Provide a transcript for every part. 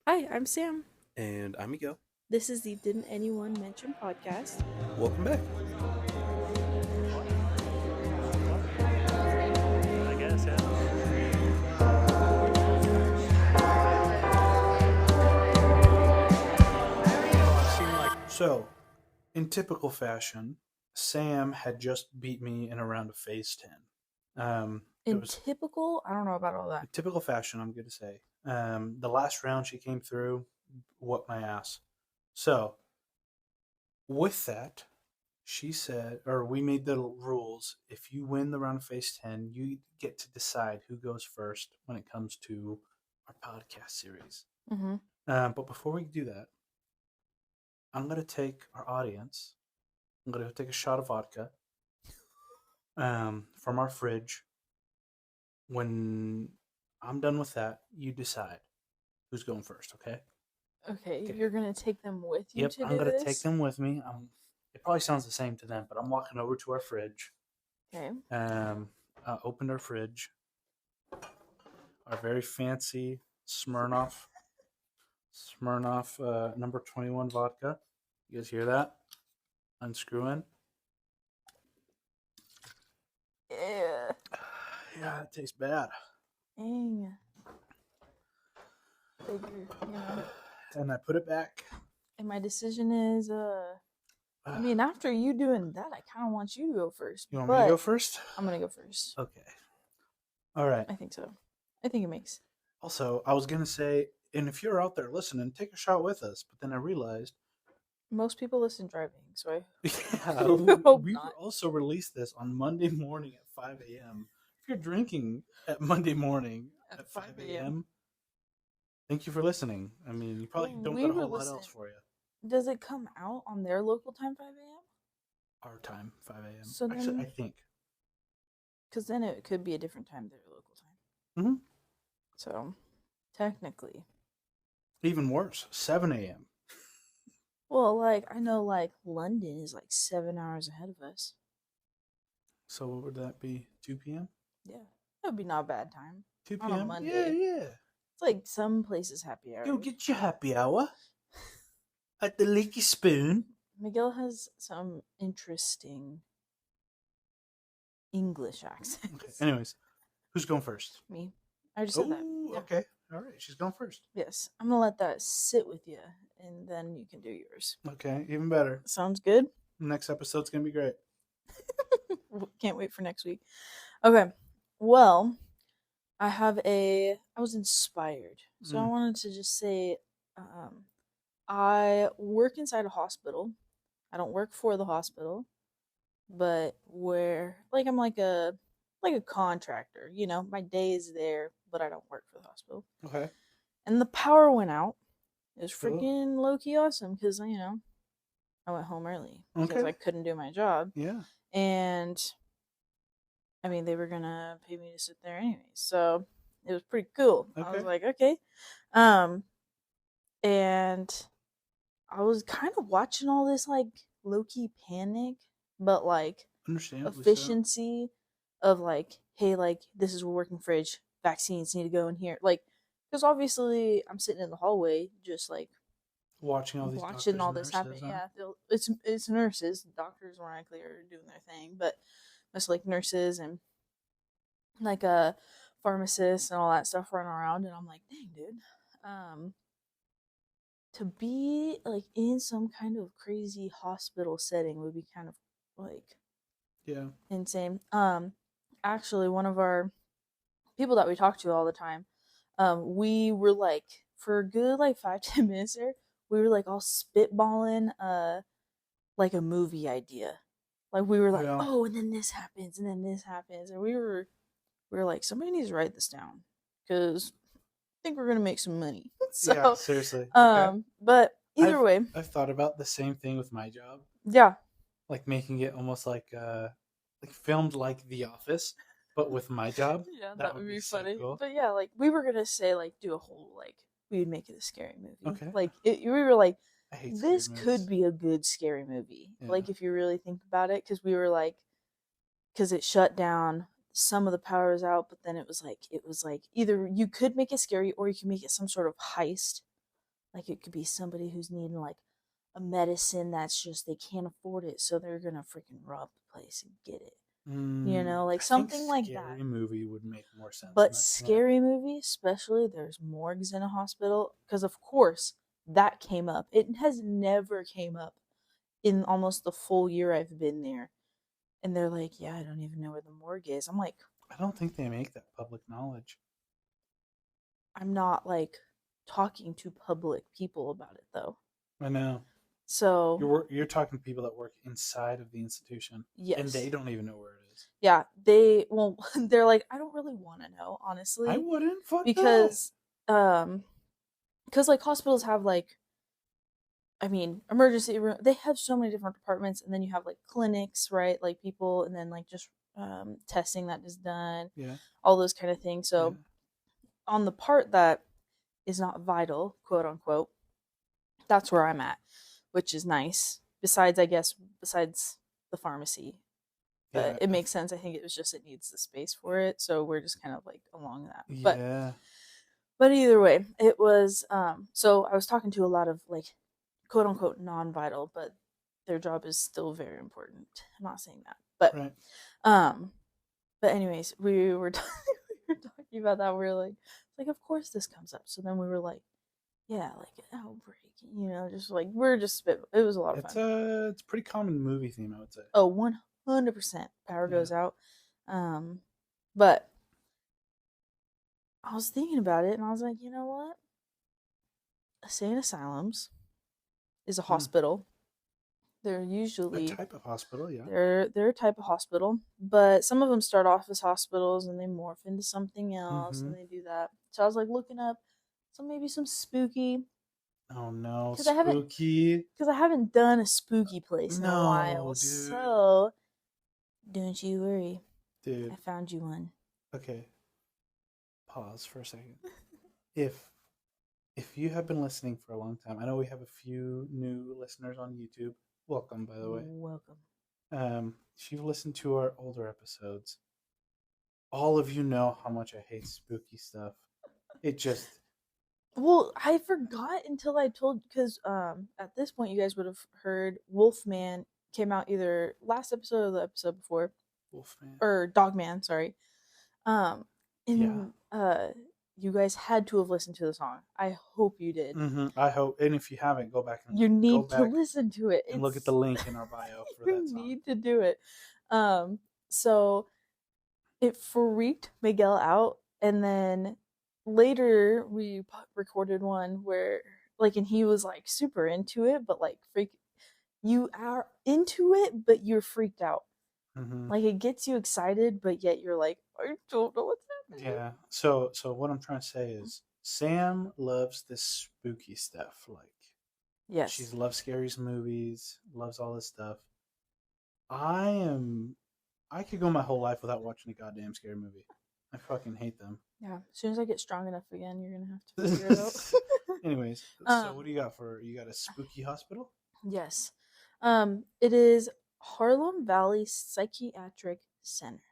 Hi, I'm Sam. And I'm Miguel. This is the Didn't Anyone Mention podcast. Welcome back. I guess, yeah. So, in typical fashion, Sam had just beat me in a round of Phase 10. It In was typical, I don't know about all that. typical fashion, I'm going to say. The last round she came through, whooped my ass. So, with that, she said, or we made the rules. If you win the round of Phase 10, you get to decide who goes first when it comes to our podcast series. Mm-hmm. But before we do that, I'm gonna take our audience. I'm gonna take a shot of vodka from our fridge. When I'm done with that, you decide who's going first. Okay? Okay, Okay. you're gonna take them with you Yep. to I'm do gonna take this? them with me. It probably sounds the same to them, but I'm walking over to our fridge. Okay. Opened our fridge. Our very fancy Smirnoff number 21 vodka. You guys hear that? Unscrewing. Yeah. Yeah, it tastes bad. Dang. Figure. And I put it back. And my decision is, I mean, after you doing that, I kind of want you to go first. You want but me to go first? I'm gonna go first. Okay. All right. I think so. I think it makes. Also, I was going to say, and if you're out there listening, take a shot with us. But then I realized, Most people listen driving, so I yeah, hope we not. also released this on Monday morning at 5 a.m. If you're drinking at Monday morning at 5 a.m., thank you for listening. I mean, you probably don't We got a were whole lot else listening. for you. Does it come out on their local time 5 a.m.? Our time, 5 a.m. So Actually, I then, think. because then it could be a different time their local time. Mm-hmm. So technically, Even worse, 7 a.m. well, like I know, like London is like 7 hours ahead of us. So what would that be? 2 p.m.? Yeah, that would be not a bad time 2 on a p.m.? Yeah, Monday. yeah. It's like some places happy Go hours. get your happy hour at the Leaky Spoon. Miguel has some interesting English accents. Okay. Anyways, who's going first? Me, I just said that. Oh, Yeah. okay. All right. She's going first. Yes, I'm gonna let that sit with you, and then you can do yours. Okay. Even better. Sounds good. Next episode's going to be great. Can't wait for next week. Okay. Well, I was inspired. So I wanted to just say, I work inside a hospital. I don't work for the hospital, but like I'm like a contractor, my day is there, but I don't work for the hospital. Okay. And the power went out. It was Cool. freaking low key awesome because, I went home early because I Okay. couldn't do my job. Yeah. And I mean, they were gonna pay me to sit there anyway, so it was pretty cool. I was Okay. like, okay. Um, and I was kind of watching all this like low key panic, but like Understandably so. efficiency of like, hey, like this is a working fridge. Vaccines need to go in here, like, because obviously I'm sitting in the hallway, just like Watching all these watching doctors all and this nurses, happen. huh? Yeah, it's nurses. Doctors more likely are doing their thing, but it's like nurses and like pharmacists and all that stuff running around, and I'm like, dang, dude, um, to be like in some kind of crazy hospital setting would be kind of like Yeah. insane. Actually, one of our people that we talk to all the time, we were like for a good like 5-10 minutes there, we were like all spitballing like a movie idea. Like we were like, Yeah. oh, and then this happens, and then this happens, and we were like, somebody needs to write this down because I think we're gonna make some money. Yeah. So, Seriously. Okay. but either way, I've thought about the same thing with my job, yeah, like making it almost like filmed like The Office, but with my job. yeah, That that would would be be so funny. cool. But yeah, like we were gonna say like do a whole like we would make it a scary movie. Okay. Like we were like, I hate scary this movies. could be a good scary movie. Yeah. Like if you really think about it, because we were like, because it shut down. Some of the power was out, but then it was like either you could make it scary or you could make it some sort of heist. Like it could be somebody who's needing like a medicine that's just they can't afford it, so they're gonna freaking rob the place and get it. Like I think something like that. Scary Movie would make more sense. But Scary Movie, especially, there's morgues in a hospital because of course that came up. It has never came up in almost the full year I've been there. And they're like, yeah, I don't even know where the morgue is. I'm like, I don't think they make that public knowledge. I'm not like talking to public people about it though. I know. So You're talking to people that work inside of the institution. yes. And they don't even know where it is. Yeah, they're like, I don't really want to know, honestly. I wouldn't. Fuck because like hospitals have like, I mean, emergency room. They have so many different departments, and then you have like clinics, right? Like people, and then like just testing that is done. Yeah. All those kind of things. So on the part that is not vital, quote unquote, that's where I'm at, which is nice. Besides the pharmacy. But it makes sense. I think it was just it needs the space for it. So we're just kind of like along that. Yeah. But either way, it was so I was talking to a lot of like quote unquote non-vital, but their job is still very important. I'm not saying that. But right. But anyways, we were talking about that. We were like of course this comes up. So then we were like, yeah, like an outbreak, just like we're just spit. It was a lot of fun. It's a pretty common movie theme, I would say. Oh, 100% power goes out. But I was thinking about it and I was like, you know what? Insane asylums is a hospital. They're usually a type of hospital, yeah. They're a type of hospital, but some of them start off as hospitals and they morph into something else and they do that. So I was like looking up maybe some spooky. Oh no, spooky! Because I haven't done a spooky place in a while, dude. So don't you worry, dude. I found you one. Okay, pause for a second. If you have been listening for a long time, I know we have a few new listeners on YouTube. Welcome, by the way. Welcome. If you've listened to our older episodes, all of you know how much I hate spooky stuff. It just... Well, I forgot until I told, because at this point you guys would have heard Wolfman came out either last episode or the episode before. Wolfman. Or Dogman, sorry. You guys had to have listened to the song. I hope you did. I hope, and if you haven't, go back and you need to listen to it and look at the link in our bio for that song. You need to do it. So it freaked Miguel out, and then later we recorded one where and he was like super into it, but like you are into it, but you're freaked out. Like it gets you excited, but yet you're like, I don't know what's happening. Yeah. So what I'm trying to say is Sam loves this spooky stuff. Like, yes, she loves scary movies, loves all this stuff. I could go my whole life without watching a goddamn scary movie. I fucking hate them. Yeah. As soon as I get strong enough again, you're gonna have to figure it out. Anyways, so what do you got you got a spooky hospital? Yes. It is Harlem Valley Psychiatric Center.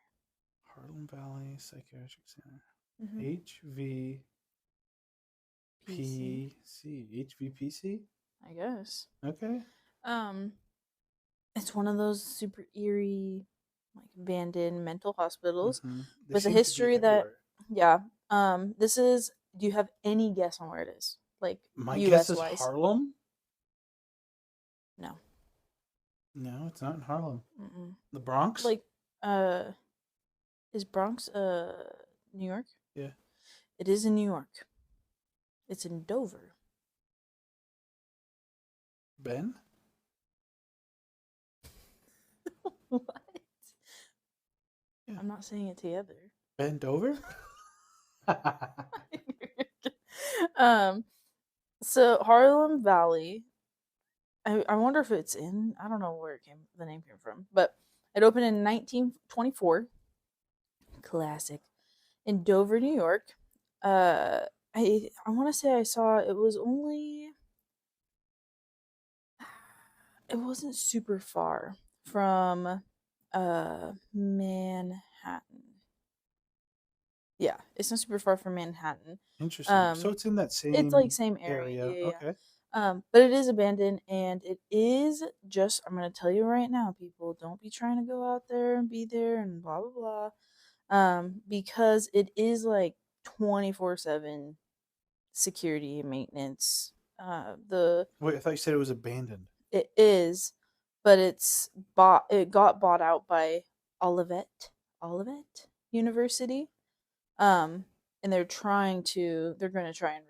Harlem Valley Psychiatric Center. HVPC? I guess. Okay. It's one of those super eerie, like abandoned mental hospitals with a history that, this is. Do you have any guess on where it is? Like my US guess is wise? Harlem. No. No, it's not in Harlem. The Bronx? Like, is Bronx, New York? Yeah. It is in New York. It's in Dover. Ben? What? Yeah. I'm not saying it together. Ben Dover? So Harlem Valley, I wonder if it's in, I don't know where the name came from, but it opened in 1924. Classic. In Dover, New York. I want to say I saw it wasn't super far from Manhattan. Yeah, it's not super far from Manhattan. Interesting. So it's in that It's like same same area. area. Yeah, Okay. but it is abandoned, and it is just. I'm gonna tell you right now, people, don't be trying to go out there and be there and blah blah blah. Because it is like 24/7 security and maintenance. The Wait, I thought you said it was abandoned. It is, but it got bought out by Olivet University. Um, and they're gonna try and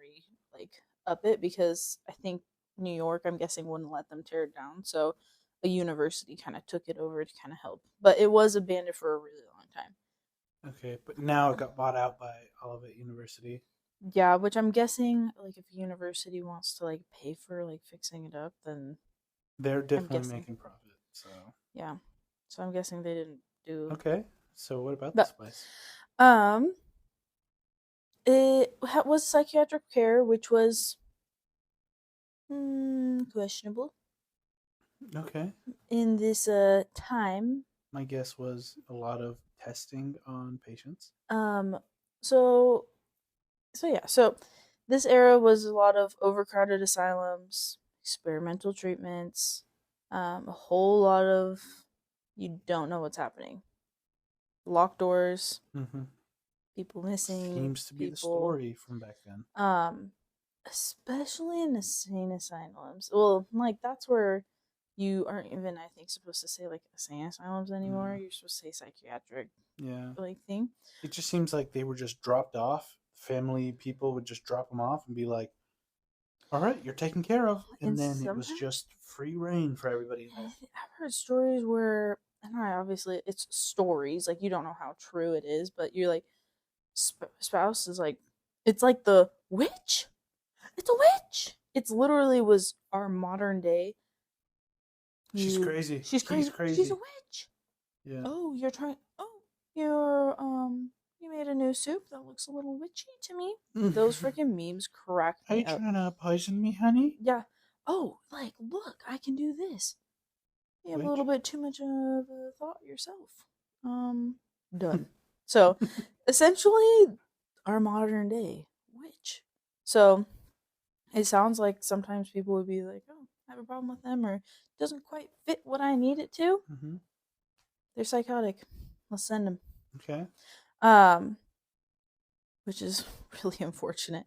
like up it because I think New York, I'm guessing, wouldn't let them tear it down. So a university kind of took it over to kind of help. But it was abandoned for a really long time. Okay, but now it got bought out by Olivet University. Yeah, which I'm guessing, like, if a university wants to like pay for like fixing it up, then They're I'm definitely guessing, making profit. So yeah. So I'm guessing they didn't do, okay. So what about this but place? um, was psychiatric care, which was questionable Okay. in this time. My guess was a lot of testing on patients. Um, so so this era was a lot of overcrowded asylums, experimental treatments, a whole lot of you don't know what's happening, locked doors, Mm-hmm. people missing, Seems to be the people, story from back then. especially in insane asylums. Well, like that's where you aren't even, I think, supposed to say like insane asylums anymore. You're supposed to say psychiatric Yeah. like thing. It just seems like they were just dropped off. Family people would just drop them off and be like, all right, you're taken care of. And And then it was sometimes just free reign for everybody in there. I've heard stories where, and I obviously it's stories, like you don't know how true it is, but you're like, spouse is like, it's like the witch. It's a witch. It's literally was our modern day. She's crazy. She's He's crazy. She's a crazy. witch. Yeah. Oh, you're trying. Oh, you made a new soup that looks a little witchy to me. Those freaking memes crack Are me you up. trying to poison me, honey? Yeah. Oh, like look, I can do this. You have a little bit too much of a thought yourself. Done. So, essentially, our modern day witch. So, it sounds like sometimes people would be like, "Oh, I have a problem with them," or "It doesn't quite fit what I need it to." Mm-hmm. They're psychotic. Let's send them. Okay. Um, which is really unfortunate.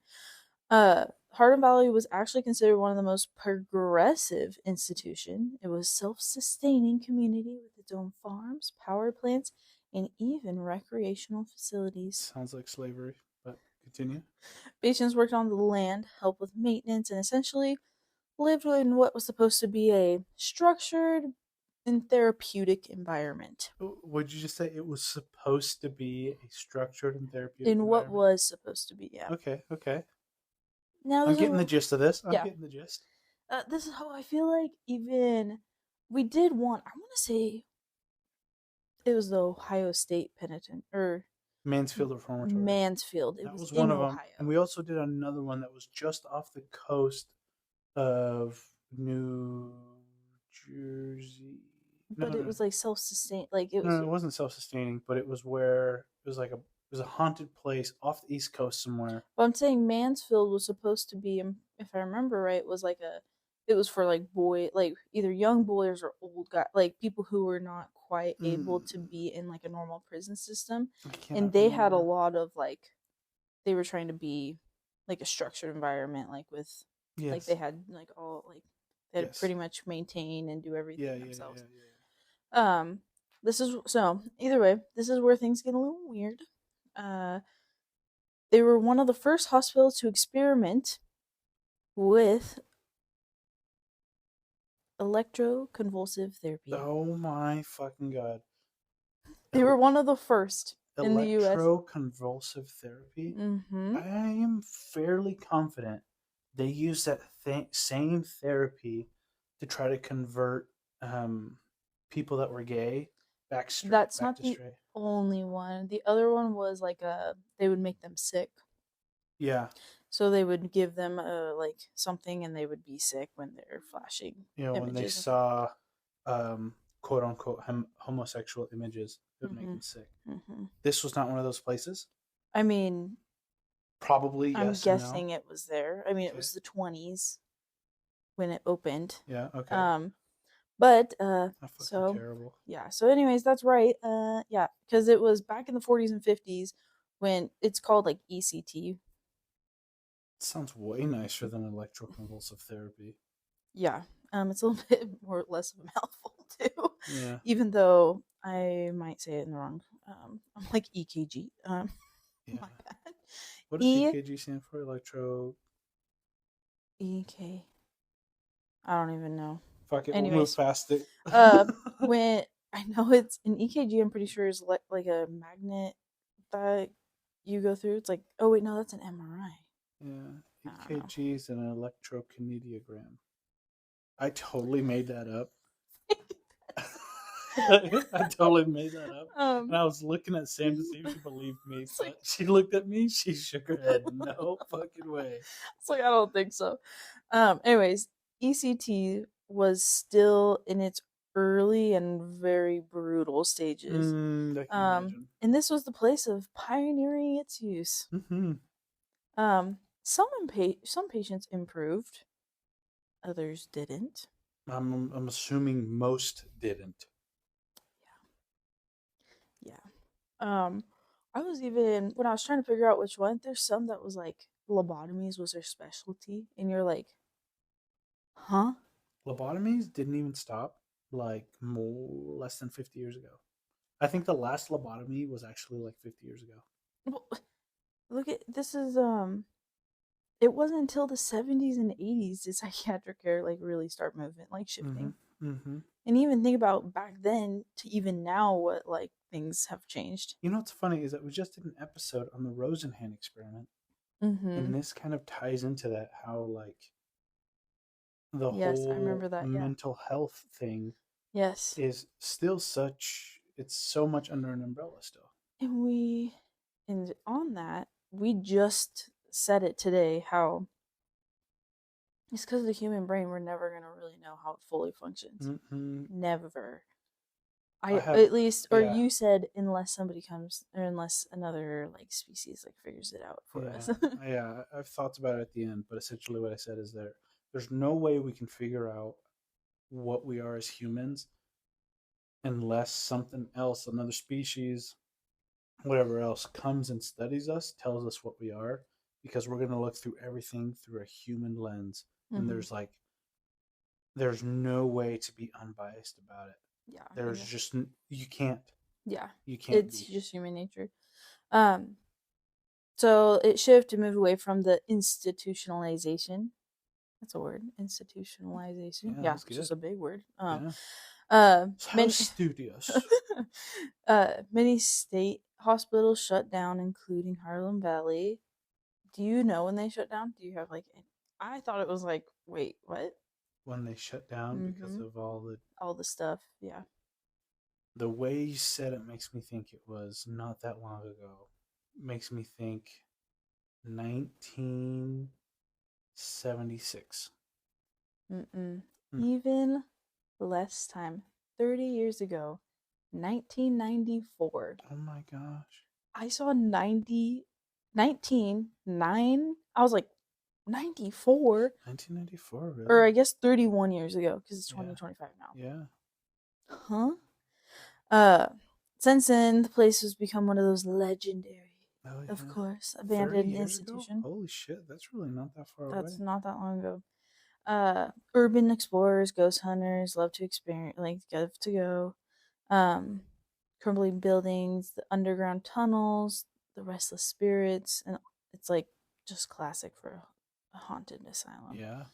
Harlem Valley was actually considered one of the most progressive institution. It was self-sustaining community with its own farms, power plants, and even recreational facilities. Sounds like slavery, but continue. Patients worked on the land, helped with maintenance, and essentially lived in what was supposed to be a structured and therapeutic environment. Would you just say it was supposed to be a structured and therapeutic In what environment? was supposed to be, yeah. Okay, okay. Now I'm getting the gist of this. I'm yeah. getting the gist. This is how I feel like even we did one. I want to say it was the Ohio State Penitentiary or Mansfield Reformatory. Mansfield. It That was was one in of them. Ohio. And we also did another one that was just off the coast of New Jersey. But it was like self-sustained. Like it No, was. it wasn't self-sustaining, but it was where it was like a it was a haunted place off the East Coast somewhere. But I'm saying Mansfield was supposed to be, if I remember right, was like it was for like like either young boys or old guys, like people who were not quite able to be in like a normal prison system, and they had a lot of like, they were trying to be like a structured environment, like with like they had like all like they had to pretty much maintain and do everything themselves. This is so either way, this is where things get a little weird. They were one of the first hospitals to experiment with electroconvulsive therapy. Oh my fucking god. They were one of the first in the US. Electroconvulsive therapy? Mm-hmm. I am fairly confident they use that same therapy to try to convert people that were gay back straight. That's not the only one. The other one was like they would make them sick. Yeah. So they would give them like something, and they would be sick when they're flashing. You know, when they saw quote unquote homosexual images, it would make them sick. This was not one of those places. I mean, Probably I'm yes and no. guessing it was there. I mean, it Okay. was the 20s when it opened. Yeah. Okay. But That's fucking so terrible. yeah. So anyways, that's right. Yeah, because it was back in the 40s and 50s when it's called like ECT. It sounds way nicer than electroconvulsive therapy. Yeah. It's a little bit more less of a mouthful too. Yeah. Even though I might say it in the wrong. I'm like EKG. Yeah. My bad. What does E EKG stand for? Electro. EK. I don't even know. Fuck it. We'll move Anyways, past it. when I know it's an EKG, I'm pretty sure is like a magnet that you go through. It's like, oh wait, no, that's an MRI. Yeah. I don't know. EKG is an electrokinesiogram. I totally made that up. I totally made that up. And I was looking at Sam to see if she believed me, it's but like, she looked at me, she shook her head. No fucking way. it's like I don't think so. Anyways, ECT was still in its early and very brutal stages. I can imagine. And this was the place of pioneering its use. Mm-hmm. Some patients improved, others didn't. I'm assuming most didn't. Yeah. I was even when I was trying to figure out which one. There's some that was like lobotomies was their specialty, and you're like, huh? Lobotomies didn't even stop like less than 50 years ago. I think the last lobotomy was actually like 50 years ago. Well, look at this is It wasn't until the 70s and 80s did psychiatric care like really start moving, like shifting. Mm-hmm. Mm-hmm. And even think about back then to even now what like things have changed. You know what's funny is that we just did an episode on the Rosenhan experiment, Mm-hmm. and this kind of ties into that. How like the Yes, I whole remember that. Yeah. mental health thing Yes. is still it's so much under an umbrella still. And on that, we just said it today how it's because of the human brain, we're never going to really know how it fully functions. Mm-hmm. Never. I have, At least, or yeah, you said, unless somebody comes, or unless another like species like figures it out for us. yeah. I've thought about it at the end, but essentially what I said is there's no way we can figure out what we are as humans unless something else, another species, whatever else, comes and studies us, tells us what we are, because we're going to look through everything through a human lens. And Mm-hmm. there's no way to be unbiased about it. Yeah. There's just, you can't. Yeah. You can't It's be. just human nature. So it shifted to move away from the institutionalization. That's a word. Institutionalization. Yeah, That's it's good. just a big word. So Many studious. many state hospitals shut down, including Harlem Valley. Do you know when they shut down? Do you have like? I thought it was like, wait, what? When they shut down because of all the stuff. Yeah. The way you said it makes me think it was not that long ago. Makes me think 1976. Even less time. 30 years ago, 1994. Oh my gosh. I saw 1909. I was like, 94? 1994, really? Or I guess 31 years ago, because it's 2025 now. Yeah. Huh? Since then, the place has become one of those legendary, of course, abandoned institution. Ago? Holy shit, that's really not that far away. That's not that long ago. Urban explorers, ghost hunters love to experience, like, love to go. Crumbling buildings, the underground tunnels, the restless spirits, and it's like just classic for a haunted asylum. Yeah.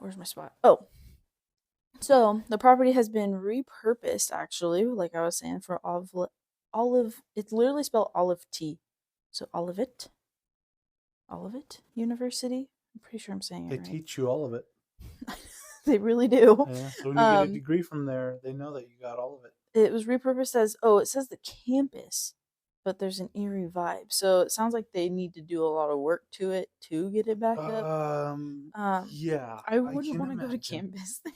Where's my spot? Oh, so the property has been repurposed, actually, like I was saying, for olive. It's literally spelled olive tea, so Olivet University. I'm pretty sure I'm saying it They right. teach you all of it. They really do. Yeah. So when you get a degree from there, they know that you got all of it. It was repurposed as it says the campus, but there's an eerie vibe. So it sounds like they need to do a lot of work to it to get it back up. Yeah. I wouldn't want to go to campus there.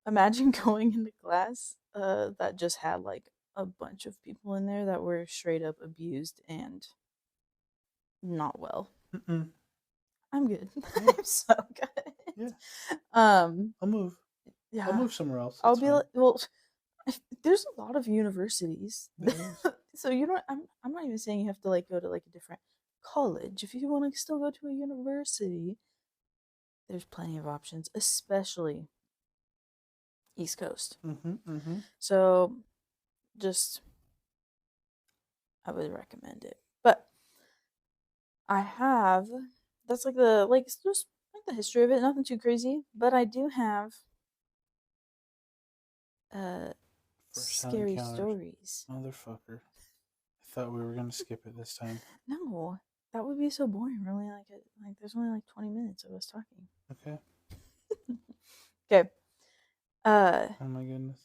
imagine going into class that just had like a bunch of people in there that were straight up abused and not well. Mm-mm. I'm good. Yeah. I'm so good. Yeah. Um, I'll move. I'll yeah. move somewhere else. I'll It's be fine. like, well, there's a lot of universities, There is. so you don't. I'm not even saying you have to like go to like a different college. If you want to still go to a university, there's plenty of options, especially East Coast. Mm-hmm. Mm-hmm. So, just I would recommend it. But I have that's like the like it's just like the history of it, nothing too crazy. But I do have uh First time scary encounters. stories. Motherfucker. I thought we were gonna skip it this time. No, that would be so boring. Really, like there's only like 20 minutes of us talking. Okay. Okay. Oh my goodness.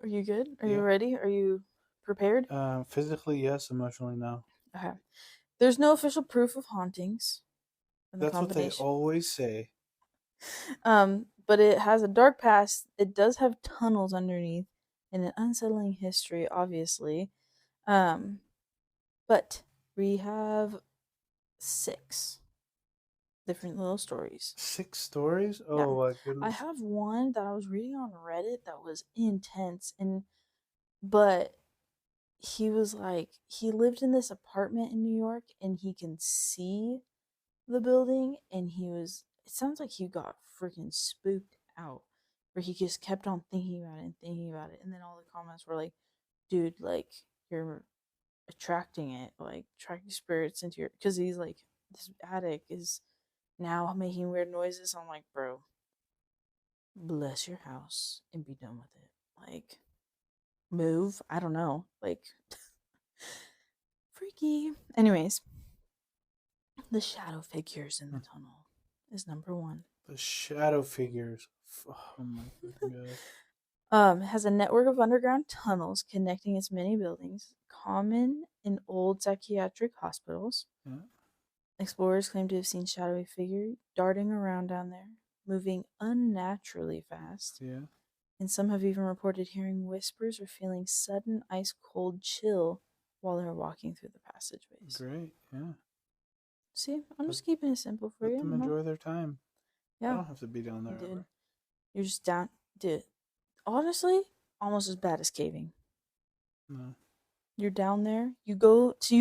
Are you good? Are Yeah. you ready? Are you prepared? Physically, yes. Emotionally, no. Okay. There's no official proof of hauntings in the That's what they combination. always say. But it has a dark past. It does have tunnels underneath and an unsettling history, obviously. Um, but we have 6 different little stories. 6 stories? Yeah. Oh my I goodness. have one that I was reading on Reddit that was intense but he was like he lived in this apartment in New York and he can see the building and it sounds like he got freaking spooked out where he just kept on thinking about it and thinking about it and then all the comments were like, dude, like you're attracting it, like attracting spirits into your because he's like this attic is now making weird noises. I'm like, bro, bless your house and be done with it. Like move. I don't know. Like freaky. Anyways, the shadow figures in the tunnel is number 1. The shadow figures. Oh my fucking It has a network of underground tunnels connecting its many buildings, common in old psychiatric hospitals. god. Explorers claim to have seen shadowy figures darting around down there, moving unnaturally fast. Yeah. And some have even reported hearing whispers or feeling sudden ice cold chill while they're walking through the passageways. Great. Yeah. See, I'm just keeping it simple for Let you. them enjoy their time. I Yeah, don't have to be down there dude. ever. You're just down, dude. Honestly, almost as bad as caving. No. You're down there. You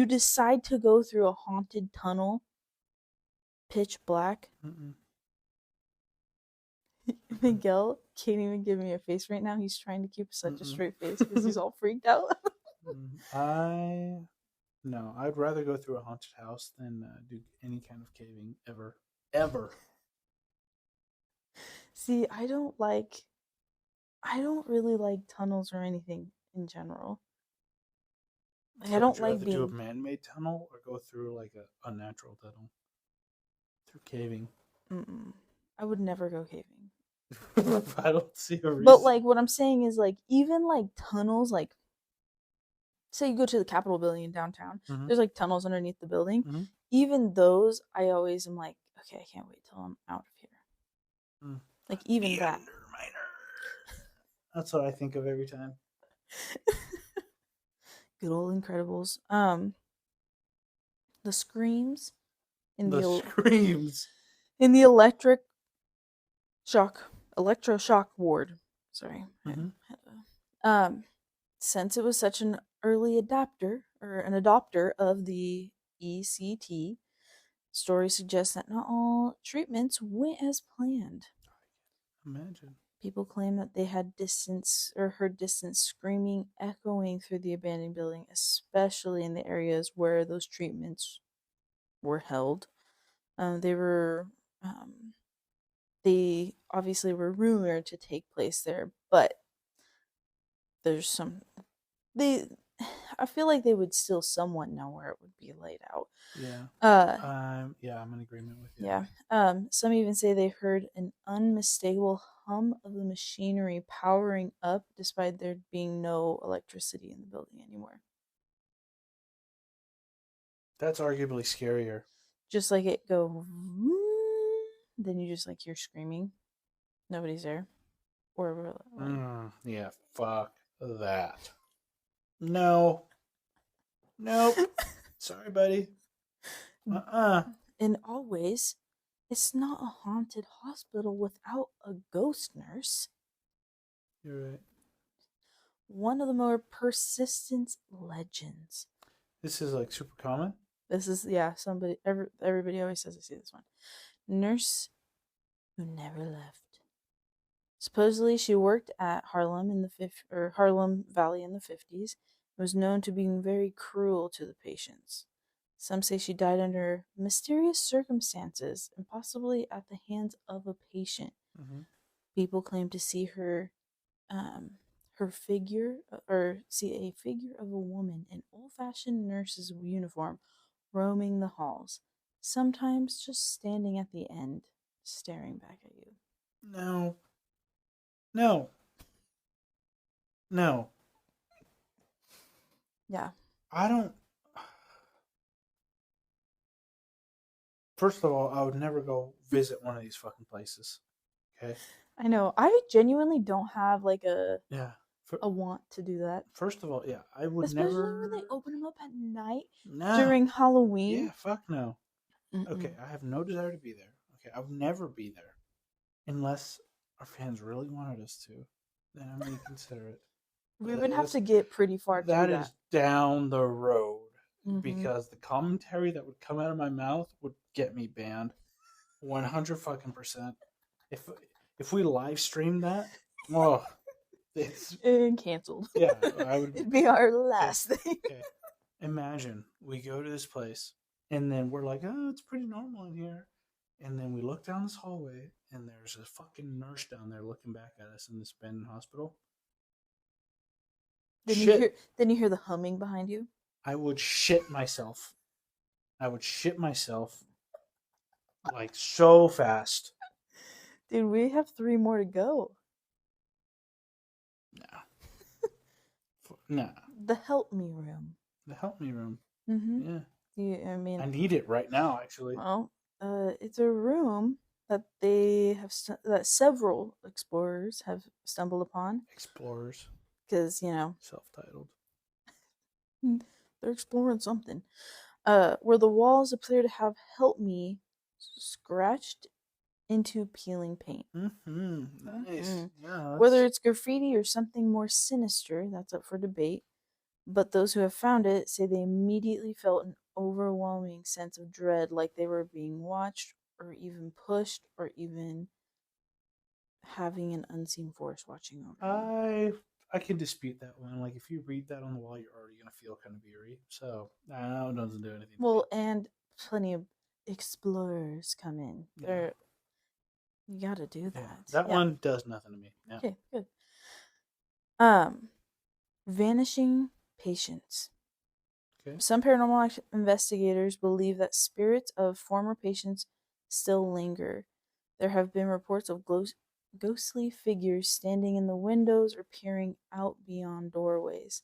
decide to go through a haunted tunnel, pitch black. Mm-mm. Miguel can't even give me a face right now. He's trying to keep such a straight face because he's all freaked out. No, I'd rather go through a haunted house than do any kind of caving ever. Ever. See, I don't really like tunnels or anything in general. Like, So I don't would you like rather do a being. man-made tunnel or go through like a natural tunnel? Through caving. I would never go caving. I don't see a reason. But like, what I'm saying is like, even like tunnels, like, say you go to the Capitol building in downtown, there's like tunnels underneath the building. Even those, I always am like, okay, I can't wait till I'm out of here. Like even Be that. That's what I think of every time. Good old Incredibles. The screams in screams in the electroshock ward. Sorry. Since it was such an early adopter of the ECT, stories suggest that not all treatments went as planned. Imagine. People claim that they had heard distant screaming echoing through the abandoned building, especially in the areas where those treatments were held. They obviously were rumored to take place there, but there's I feel like they would still somewhat know where it would be laid out. Yeah. Yeah, I'm in agreement with you. Yeah. Some even say they heard an unmistakable hum of the machinery powering up despite there being no electricity in the building anymore. That's arguably scarier. Just like it go, then you just like hear screaming. Nobody's there. Or like, Yeah, fuck that. No. Nope. Sorry, buddy. in all ways, it's not a haunted hospital without a ghost nurse. You're right. One of the more persistent legends. This is like super common. This is everybody always says they see this one. Nurse who never left. Supposedly, she worked at Harlem Valley in the 50s and was known to being very cruel to the patients. Some say she died under mysterious circumstances and possibly at the hands of a patient. Mm-hmm. People claim to see her figure, or see a figure of a woman in old-fashioned nurse's uniform roaming the halls, sometimes just standing at the end, staring back at you. No. No. No. Yeah. I don't. First of all, I would never go visit one of these fucking places. Okay. I know. I genuinely don't have like Yeah. a want to do that. First of all, yeah, I would Especially never. when they open them up at night No. during Halloween. Yeah, fuck no. Mm-mm. Okay, I have no desire to be there. Okay, I would never be there unless our fans really wanted us to. Then I may consider it. We would have to get pretty far to do that. That is down the road. Mhm. Because the commentary that would come out of my mouth would get me banned, 100%. If we live streamed that, oh, it's and canceled. Yeah, I would. It'd be our last thing. Okay. Imagine we go to this place and then we're like, oh, it's pretty normal in here, and then we look down this hallway and there's a fucking nurse down there looking back at us in this abandoned hospital. Then you hear the humming behind you. I would shit myself. Like so fast. Dude, we have 3 more to go. No. The help me room. The help me room. Mm-hmm. Yeah. I mean, I need it right now, actually. Well, it's a room that that several explorers have stumbled upon. Explorers. Because, Self-titled. They're exploring something. Where the walls appear to have "help me" scratched into peeling paint. Mm-hmm. Nice. Mm-hmm. Yeah. Whether it's graffiti or something more sinister, that's up for debate. But those who have found it say they immediately felt an overwhelming sense of dread, like they were being watched or even pushed or even having an unseen force watching over them. I can dispute that one. Like, if you read that on the wall, you're already going to feel kind of eerie. So, it doesn't do anything. Well, and plenty of explorers come in. Yeah. You gotta do that. Yeah. That one does nothing to me. Yeah. Okay, good. Vanishing patients. Okay. Some paranormal investigators believe that spirits of former patients still linger. There have been reports of ghostly figures standing in the windows or peering out beyond doorways,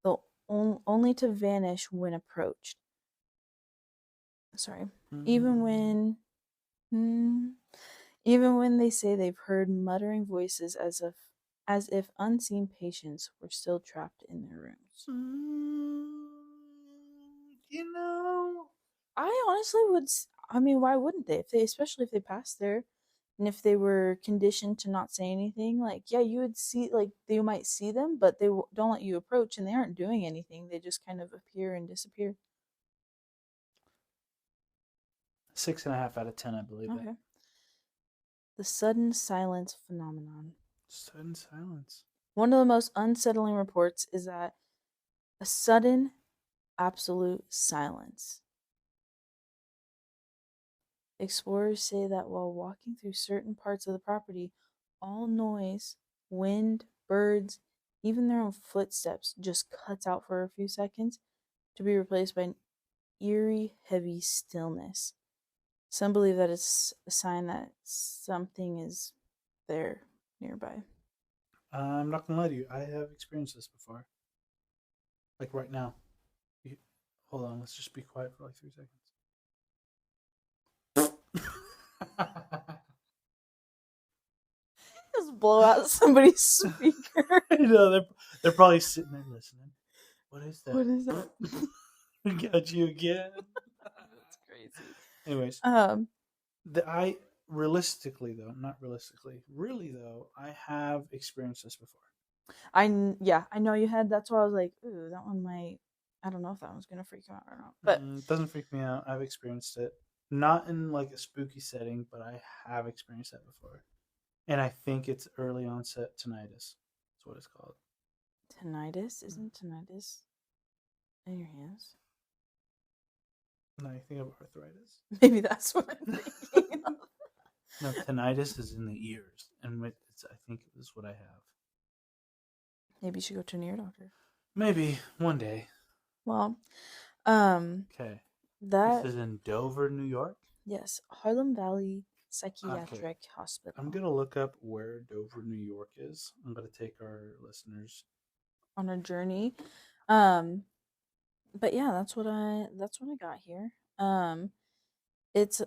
though only to vanish when approached. Sorry. Mm-hmm. Even when they say they've heard muttering voices as if unseen patients were still trapped in their rooms. I honestly would. I mean, why wouldn't they? Especially if they passed there, and if they were conditioned to not say anything, like, yeah, you would see, like, you might see them, but they don't let you approach, and they aren't doing anything. They just kind of appear and disappear. 6.5 out of 10, I believe. Okay. The sudden silence phenomenon. Sudden silence. One of the most unsettling reports is that a sudden, absolute silence. Explorers say that while walking through certain parts of the property, all noise, wind, birds, even their own footsteps just cuts out for a few seconds to be replaced by an eerie, heavy stillness. Some believe that it's a sign that something is there nearby. I'm not gonna lie to you. I have experienced this before. Like right now. Hold on. Let's just be quiet for like 3 seconds. It was blow out somebody's speaker. I know they're probably sitting there listening. What is that? What is that? We got you again. That's crazy. Anyways, Um, I realistically though, not realistically, really though, I have experienced this before. I know you had. That's why I was like, ooh, that one might. I don't know if that one's gonna freak you out or not. But It doesn't freak me out. I've experienced it, not in like a spooky setting, but I have experienced that before, and I think it's early onset tinnitus. That's what it's called. tinnitus, isn't tinnitus in your hands? No, you think of arthritis. Maybe that's what I'm thinking of. No, tinnitus is in the ears, and I think this is what I have. Maybe you should go to an ear doctor. Maybe one day. Well, Okay. that This is in Dover, New York. yes, Harlem Valley Psychiatric Hospital. I'm gonna look up where Dover, New York is. I'm gonna take our listeners on a journey. But yeah, that's what I got here. It's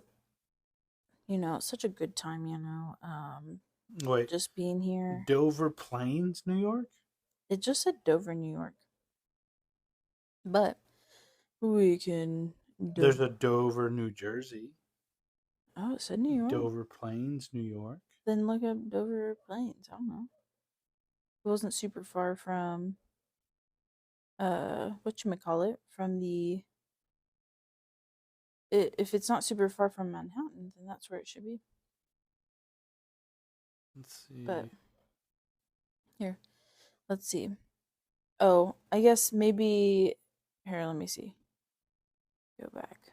such a good time, Wait, just being here. Dover Plains, New York? It just said Dover, New York. But we can There's a Dover, New Jersey. Oh, it said New York. Dover Plains, New York. Then look up Dover Plains. I don't know. It wasn't super far from whatchamacallit, from the if it's not super far from Manhattan, then that's where it should be. Let's see. But here, let's see. Oh, I guess maybe here, let me see. Go back.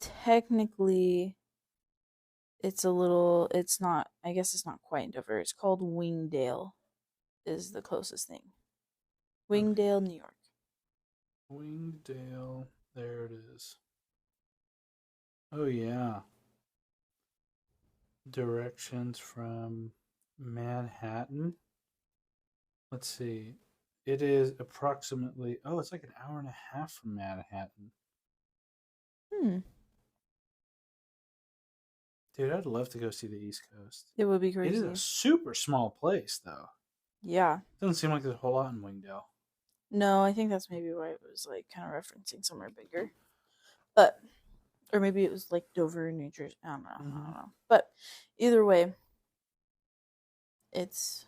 Technically, it's not, I guess it's not quite Dover. It's called Wingdale is the closest thing. Wingdale, New York. Wingdale, there it is. Oh, yeah. Directions from Manhattan. Let's see. It is approximately, it's like an hour and a half from Manhattan. Dude, I'd love to go see the East Coast. It would be crazy. It is a super small place, though. Yeah. Doesn't seem like there's a whole lot in Wingdale. No, I think that's maybe why it was like kind of referencing somewhere bigger. But, or maybe it was like Dover, New Jersey. I don't know. Mm-hmm. I don't know. But either way, it's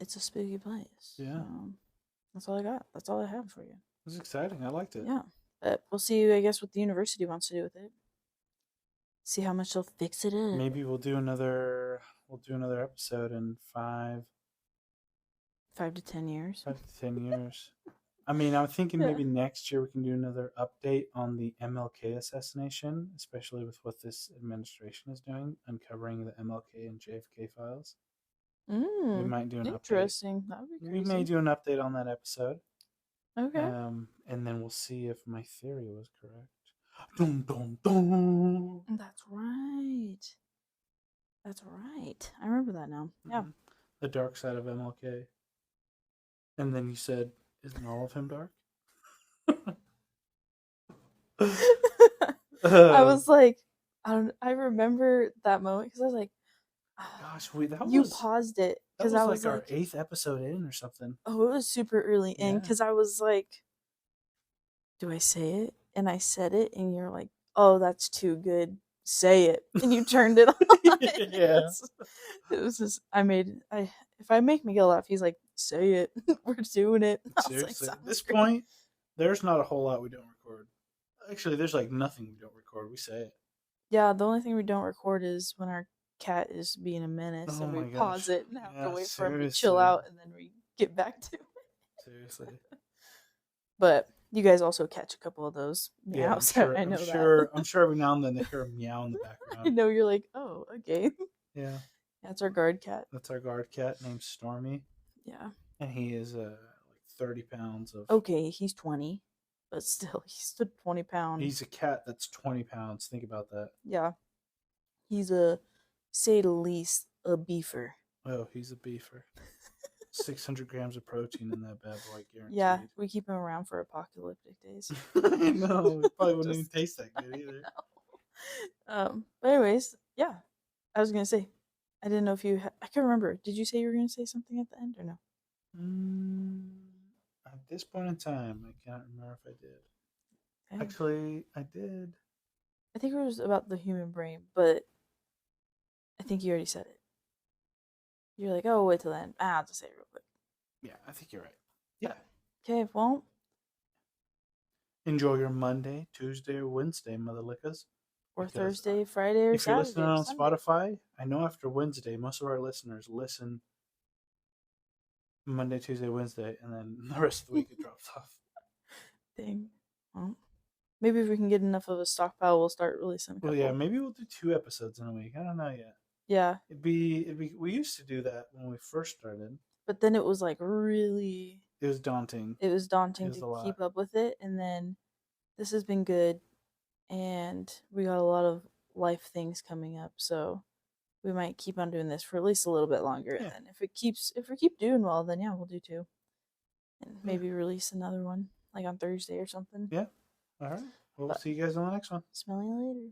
a spooky place. Yeah. That's all I got. That's all I have for you. It was exciting. I liked it. Yeah. But we'll see, I guess, what the university wants to do with it. See how much they'll fix it up. Maybe we'll do another episode in 5 to 10 years. 5 to 10 years. I mean, I'm thinking maybe next year we can do another update on the MLK assassination, especially with what this administration is doing, uncovering the MLK and JFK files. We might do an interesting. update. That would be crazy. We may do an update on that episode. Okay. And then we'll see if my theory was correct. Dun, dun, dun. That's right. I remember that now. Yeah. The dark side of MLK. And then you said, isn't all of him dark? I was like, I remember that moment because I was like, gosh, you paused it because I was like our 8th episode in or something. Oh, it was super early in because I was like, do I say it? And I said it, and you're like, oh, that's too good. Say it. And you turned it on. Yeah. It was just, if I make Miguel laugh, he's like, say it. We're doing it. Seriously, at this point, there's not a whole lot we don't record. Actually, there's like nothing we don't record. We say it. Yeah, the only thing we don't record is when our cat is being a menace, and we pause it and have to wait for him to chill out, and then we get back to it. Seriously. But you guys also catch a couple of those meows. Yeah, I know I'm sure every now and then they hear a meow in the background. I know, you're like, oh, okay. Yeah. That's our guard cat. That's our guard cat named Stormy. Yeah. And he is like 30 pounds of... Okay, he's 20. But still, he's a 20-pound... He's a cat that's 20 pounds. Think about that. Yeah. He's say the least, a beefer. Oh, he's a beefer. 600 grams of protein in that bad boy, guaranteed. Yeah, we keep him around for apocalyptic days. I know. It probably wouldn't even taste that good either. But anyways, yeah. I was gonna say, I didn't know if you. I can't remember. Did you say you were gonna say something at the end or no? At this point in time, I can't remember if I did. Okay. Actually, I did. I think it was about the human brain, but I think you already said it. You're like, oh, wait till then. I'll just say it real quick. Yeah, I think you're right. Yeah. Okay, well, Enjoy your Monday, Tuesday, or Wednesday, motherlickers. or Because, Thursday, Friday, or if you're Saturday, listening or on Sunday. Spotify, I know after Wednesday, most of our listeners listen Monday, Tuesday, Wednesday, and then the rest of the week it drops off. Dang. Well, maybe if we can get enough of a stockpile, we'll start releasing a couple. Well, yeah, maybe we'll do 2 episodes in a week. I don't know yet. Yeah. It'd be. We used to do that when we first started. But then it was like really. It was daunting. It was daunting It was a to lot. keep up with it, and then this has been good, and we got a lot of life things coming up, so we might keep on doing this for at least a little bit longer. Yeah. And then if we keep doing well, then yeah, we'll do 2, and maybe release another one like on Thursday or something. Yeah. All right. We'll see you guys on the next one. Smell you later.